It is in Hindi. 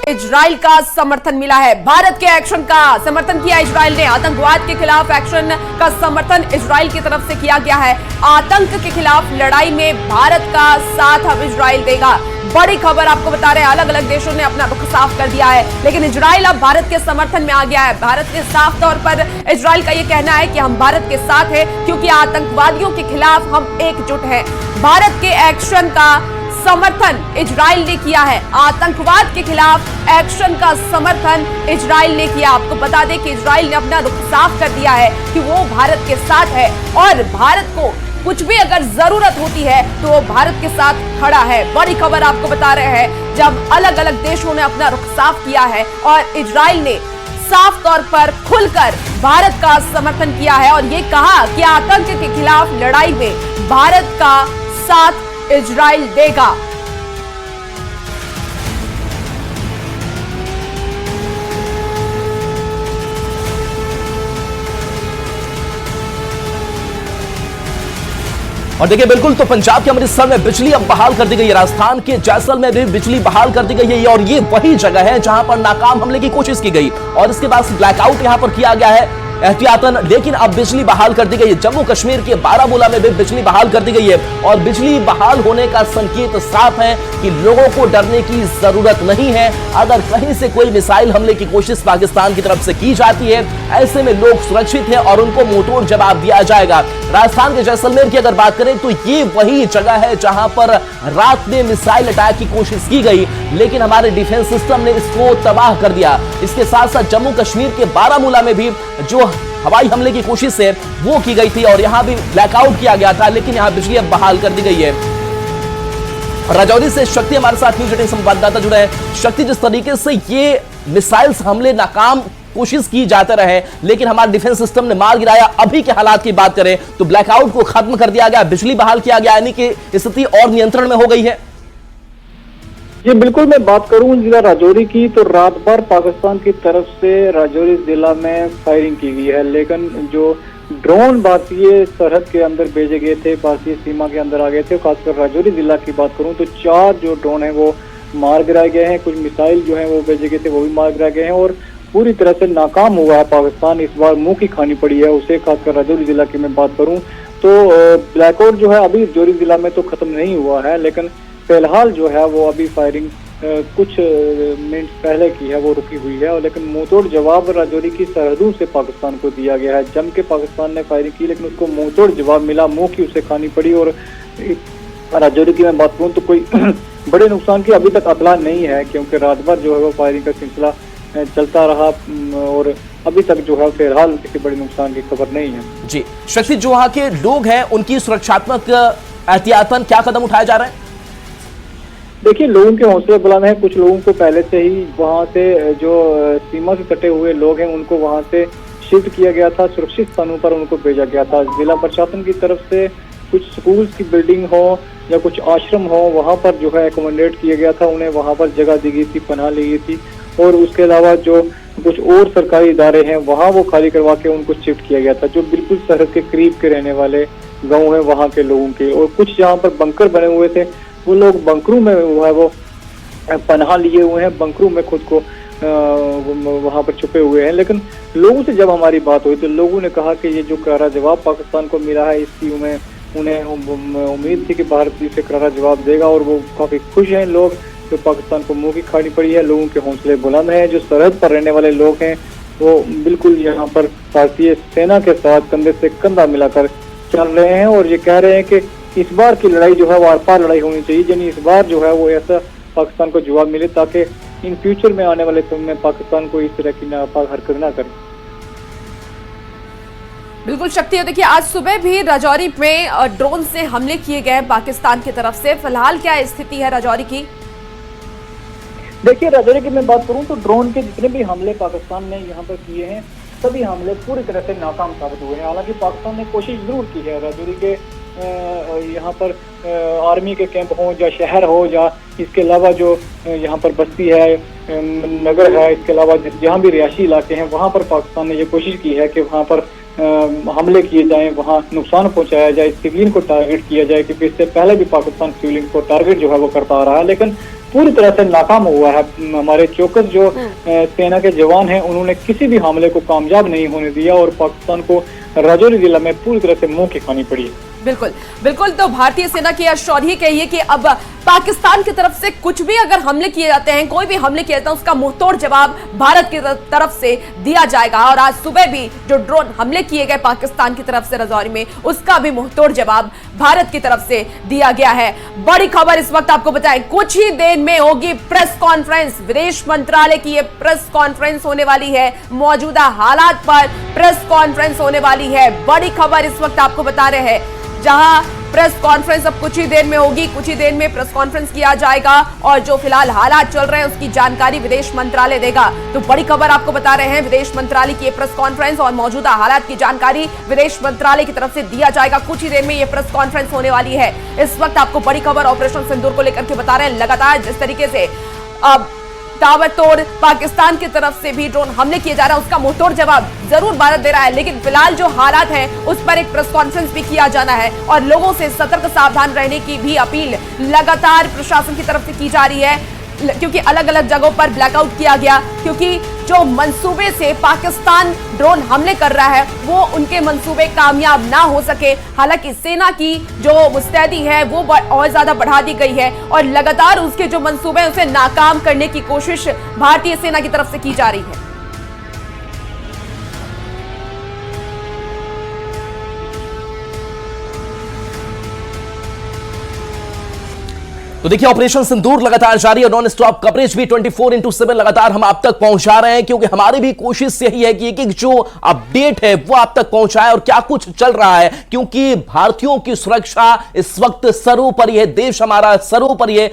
इजराइल का समर्थन मिला है। भारत के एक्शन का समर्थन किया इजराइल ने। आतंकवाद के खिलाफ एक्शन का समर्थन इजराइल की तरफ से किया गया है। आतंक के खिलाफ लड़ाई में भारत का साथ अब इजराइल देगा। बड़ी खबर आपको बता रहे हैं, अलग अलग देशों ने अपना रुख साफ कर दिया है, लेकिन इजराइल अब भारत के समर्थन में आ गया है। भारत ने साफ तौर पर इजराइल का यह कहना है कि हम भारत के साथ हैं, क्योंकि आतंकवादियों के खिलाफ हम एकजुट हैं। भारत के एक्शन का समर्थन इजराइल ने किया है। आतंकवाद के खिलाफ एक्शन का समर्थन इजराइल ने किया। आपको बता दें कि इजराइल ने अपना रुख साफ कर दिया है कि वो भारत के साथ है और भारत को कुछ भी अगर जरूरत होती है तो वो भारत के साथ खड़ा है। बड़ी खबर आपको बता रहे हैं, जब अलग अलग देशों ने अपना रुख साफ किया है और इजराइल ने साफ तौर पर खुलकर भारत का समर्थन किया है और ये कहा कि आतंक के खिलाफ लड़ाई में भारत का साथ इजराइल देगा। और देखिए बिल्कुल, तो पंजाब के अमृतसर में बिजली अब बहाल कर दी गई है। राजस्थान के जैसलमेर में भी बिजली बहाल कर दी गई है और ये वही जगह है जहां पर नाकाम हमले की कोशिश की गई और इसके बाद ब्लैकआउट यहां पर किया गया है एहतियातन, लेकिन अब बिजली बहाल कर दी गई है। जम्मू कश्मीर के बारामूला में भी बिजली बहाल कर दी गई है और बिजली बहाल होने का संकेत साफ है कि लोगों को डरने की जरूरत नहीं है। अगर कहीं से कोई मिसाइल हमले की कोशिश पाकिस्तान की तरफ से की जाती है, ऐसे में लोग सुरक्षित हैं और उनको मुंहतोड़ जवाब दिया जाएगा। राजस्थान के जैसलमेर की अगर बात करें तो ये वही जगह है जहां पर रात में मिसाइल अटैक की कोशिश की गई, लेकिन हमारे डिफेंस सिस्टम ने इसको तबाह कर दिया। इसके साथ साथ जम्मू कश्मीर के बारामूला में भी जो हवाई हमले की कोशिश है वो की गई थी और यहां भी ब्लैकआउट किया गया था, लेकिन यहां बिजली अब बहाल कर दी गई है। राजौरी से शक्ति हमारे साथ न्यूज 18 संवाददाता जुड़े हैं। शक्ति, जिस तरीके से ये मिसाइल्स हमले नाकाम कोशिश की जाते रहे लेकिन हमारे डिफेंस सिस्टम ने मार गिराया, अभी के हालात की बात करें तो ब्लैकआउट को खत्म कर दिया गया, बिजली बहाल किया गया, यानी कि स्थिति और नियंत्रण में हो गई है। जी बिल्कुल, मैं बात करूं जिला राजौरी की तो रात भर पाकिस्तान की तरफ से राजौरी जिला में फायरिंग की गई है, लेकिन जो ड्रोन भारतीय सरहद के अंदर भेजे गए थे, भारतीय सीमा के अंदर आ गए थे, खासकर राजौरी जिला की बात करूं तो 4 जो ड्रोन है वो मार गिराए गए हैं। कुछ मिसाइल जो है वो भेजे गए थे वो भी मार गिराए गए हैं और पूरी तरह से नाकाम हुआ है पाकिस्तान। इस बार मुंह की खानी पड़ी है उसे, खासकर राजौरी जिला की मैं बात करूं तो ब्लैकआउट जो है अभी राजौरी जिला में तो खत्म नहीं हुआ है, लेकिन फिलहाल जो है वो अभी फायरिंग कुछ मिनट पहले की है वो रुकी हुई है, लेकिन मुंहतोड़ जवाब राजौरी की सरहदों से पाकिस्तान को दिया गया है। जम के पाकिस्तान ने फायरिंग की लेकिन उसको मुंहतोड़ जवाब मिला, मुंह की उसे खानी पड़ी। और राजौरी की मैं बात करूँ तो कोई बड़े नुकसान की अभी तक अतला नहीं है, क्योंकि रात भर जो है वो फायरिंग का सिलसिला चलता रहा और अभी तक जो है फिलहाल किसी बड़े नुकसान की खबर नहीं है। जी शक्ति, जो वहां के लोग हैं उनकी सुरक्षात्मक एहतियातन क्या कदम उठाए जा रहे हैं? देखिए, लोगों के हौसले बुलंद हैं। कुछ लोगों को पहले से ही वहां से जो सीमा से कटे हुए लोग हैं उनको वहां से शिफ्ट किया गया था, सुरक्षित स्थानों पर उनको भेजा गया था। जिला प्रशासन की तरफ से कुछ स्कूल्स की बिल्डिंग हो या कुछ आश्रम हो वहां पर जो है एकोमोडेट किया गया था, उन्हें वहां पर जगह दी गई थी, पनाह ली गई थी। और उसके अलावा जो कुछ और सरकारी इदारे हैं वहां वो खाली करवा के उनको शिफ्ट किया गया था, जो बिल्कुल सरहद के करीब के रहने वाले गाँव है वहाँ के लोगों के। और कुछ जहाँ पर बंकर बने हुए थे वो लोग बंकरों में वो है वो पनाह लिए हुए हैं, बंकरों में खुद को वहां पर छुपे हुए हैं। लेकिन लोगों से जब हमारी बात हुई तो लोगों ने कहा कि ये जो करारा जवाब पाकिस्तान को मिला है इसकी उन्हें उम्मीद थी कि भारत इसे करारा जवाब देगा और वो काफी खुश हैं लोग। जो पाकिस्तान को मुंह की खानी पड़ी है, लोगों के हौसले बुलंद हैं। जो सरहद पर रहने वाले लोग हैं वो बिल्कुल यहाँ पर भारतीय सेना के साथ कंधे से कंधा मिलाकर चल रहे हैं और ये कह रहे हैं कि इस बार की लड़ाई जो है वो आर पार लड़ाई होनी चाहिए, यानी इस बार जो है वो ऐसा पाकिस्तान को जवाब मिले ताकि इन फ्यूचर में आने वाले समय में पाकिस्तान को इस तरह की नापाक हरकत ना करे। बिल्कुल शक्ति, देखिए आज सुबह भी राजौरी में ड्रोन से हमले किए गए पाकिस्तान की तरफ से। फिलहाल क्या स्थिति है राजौरी की? देखिए, राजौरी की मैं बात करूं तो ड्रोन के जितने भी हमले पाकिस्तान ने यहाँ पर किए हैं सभी हमले पूरी तरह से नाकाम साबित हुए हैं। हालांकि पाकिस्तान ने कोशिश जरूर की है राजौरी के यहाँ पर आर्मी के कैंप हो या शहर हो या इसके अलावा जो यहाँ पर बस्ती है, नगर है, इसके अलावा जहाँ भी रिहायशी इलाके हैं वहाँ पर पाकिस्तान ने ये कोशिश की है कि वहाँ पर हमले किए जाएं, वहाँ नुकसान पहुँचाया जाए, सिविलियन को टारगेट किया जाए, क्योंकि इससे पहले भी पाकिस्तान सिविलियन को टारगेट जो है वो करता आ रहा है। लेकिन पूरी तरह से नाकाम हुआ है। हमारे चौकस जो सेना के जवान हैं उन्होंने किसी भी हमले को कामयाब नहीं होने दिया और पाकिस्तान को राजौरी जिला में पूरी तरह से मुंह की खानी पड़ी। बिल्कुल बिल्कुल। तो भारतीय सेना की शौर्य कहिए कि अब पाकिस्तान की तरफ से कुछ भी अगर हमले किए जाते हैं, कोई भी हमले किए जाते हैं, उसका मुंहतोड़ जवाब भारत की तरफ से दिया जाएगा। और आज सुबह भी जो ड्रोन हमले किए गए पाकिस्तान की तरफ से राजौरी में, उसका भी मुंहतोड़ जवाब भारत की तरफ से दिया गया है। बड़ी खबर इस वक्त आपको बताएं, कुछ ही देर में होगी प्रेस कॉन्फ्रेंस। विदेश मंत्रालय की यह प्रेस कॉन्फ्रेंस होने वाली है, मौजूदा हालात पर प्रेस कॉन्फ्रेंस होने वाली है। बड़ी खबर इस वक्त आपको बता रहे हैं, जहां प्रेस कॉन्फ्रेंस अब कुछ ही देर में होगी, कुछ ही देर में प्रेस कॉन्फ्रेंस किया जाएगा और जो फिलहाल हालात चल रहे हैं उसकी जानकारी विदेश मंत्रालय देगा। तो बड़ी खबर आपको बता रहे हैं, विदेश मंत्रालय की प्रेस कॉन्फ्रेंस और मौजूदा हालात की जानकारी विदेश मंत्रालय की तरफ से दिया जाएगा। कुछ ही देर में यह प्रेस कॉन्फ्रेंस होने वाली है। इस वक्त आपको बड़ी खबर ऑपरेशन सिंदूर को लेकर के बता रहे हैं। लगातार जिस तरीके से अब ताबड़तोड़ पाकिस्तान की तरफ से भी ड्रोन हमले किए जा रहे हैं, उसका मुंहतोड़ जवाब जरूर भारत दे रहा है, लेकिन फिलहाल जो हालात हैं उस पर एक प्रेस कॉन्फ्रेंस भी किया जाना है और लोगों से सतर्क सावधान रहने की भी अपील लगातार प्रशासन की तरफ से की जा रही है, क्योंकि अलग अलग जगहों पर ब्लैकआउट किया गया, क्योंकि जो मंसूबे से पाकिस्तान ड्रोन हमले कर रहा है वो उनके मंसूबे कामयाब ना हो सके। हालांकि सेना की जो मुस्तैदी है वो और ज्यादा बढ़ा दी गई है और लगातार उसके जो मंसूबे हैं उसे नाकाम करने की कोशिश भारतीय सेना की तरफ से की जा रही है। तो देखिए ऑपरेशन सिंदूर लगातार जारी है, नॉन स्टॉप कवरेज भी 24/7 लगातार हम आप तक पहुंचा रहे हैं, क्योंकि हमारी भी कोशिश यही है कि एक जो अपडेट है वो आप तक पहुंचाए और क्या कुछ चल रहा है, क्योंकि भारतीयों की सुरक्षा इस वक्त सर्वोपरि है, देश हमारा सर्वोपरि है।